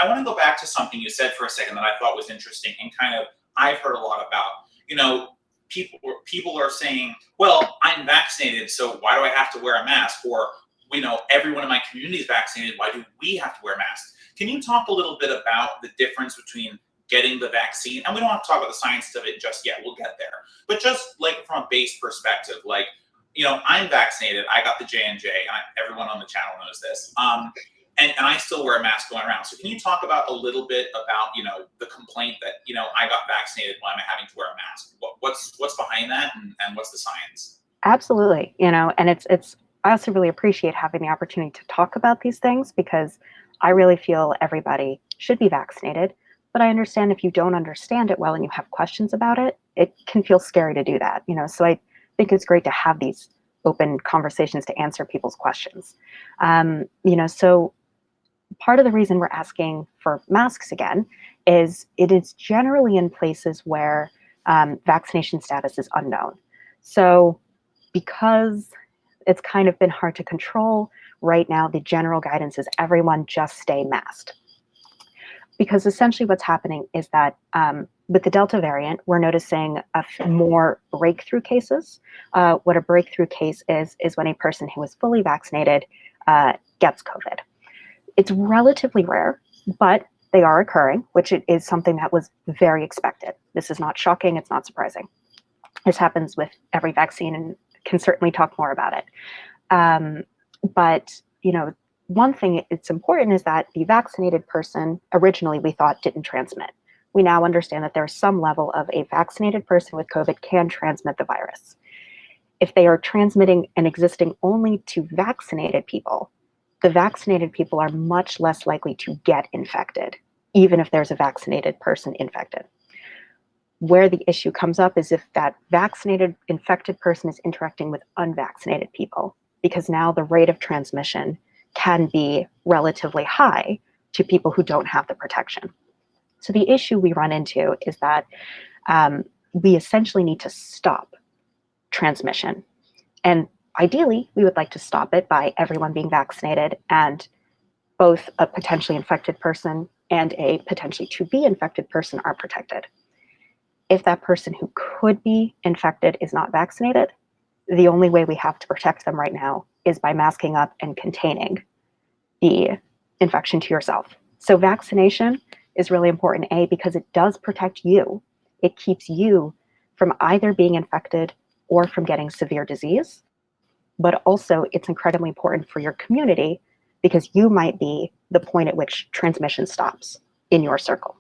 I want to go back to something you said for a second that I thought was interesting and kind of I've heard a lot about. You know, people are saying, well, I'm vaccinated, so why do I have to wear a mask? Or, everyone in my community is vaccinated, why do we have to wear masks? Can you talk a little bit about the difference between getting the vaccine? And we don't have to talk about the science of it just yet, we'll get there. But just like from a base perspective, like, I'm vaccinated, I got the J&J, everyone on the channel knows this. And I still wear a mask going around. So can you talk about a little bit about, the complaint that, I got vaccinated, why am I having to wear a mask? What's behind that and what's the science? Absolutely. And it's I also really appreciate having the opportunity to talk about these things, because I really feel everybody should be vaccinated. But I understand if you don't understand it well and you have questions about it, it can feel scary to do that. So I think it's great to have these open conversations to answer people's questions. So part of the reason we're asking for masks again is it is generally in places where vaccination status is unknown. So because it's kind of been hard to control, right now the general guidance is everyone just stay masked. Because essentially what's happening is that with the Delta variant, we're noticing more breakthrough cases. What a breakthrough case is when a person who is fully vaccinated gets COVID. It's relatively rare, but they are occurring, which is something that was very expected. This is not shocking, it's not surprising. This happens with every vaccine and can certainly talk more about it. But one thing it's important is that the vaccinated person originally we thought didn't transmit. We now understand that there's some level of a vaccinated person with COVID can transmit the virus. If they are transmitting and existing only to vaccinated people, the vaccinated people are much less likely to get infected, even if there's a vaccinated person infected. Where the issue comes up is if that vaccinated infected person is interacting with unvaccinated people, because now the rate of transmission can be relatively high to people who don't have the protection. So the issue we run into is that we essentially need to stop transmission. And ideally, we would like to stop it by everyone being vaccinated and both a potentially infected person and a potentially to be infected person are protected. If that person who could be infected is not vaccinated, the only way we have to protect them right now is by masking up and containing the infection to yourself. So vaccination is really important, A, because it does protect you. It keeps you from either being infected or from getting severe disease. But also it's incredibly important for your community because you might be the point at which transmission stops in your circle.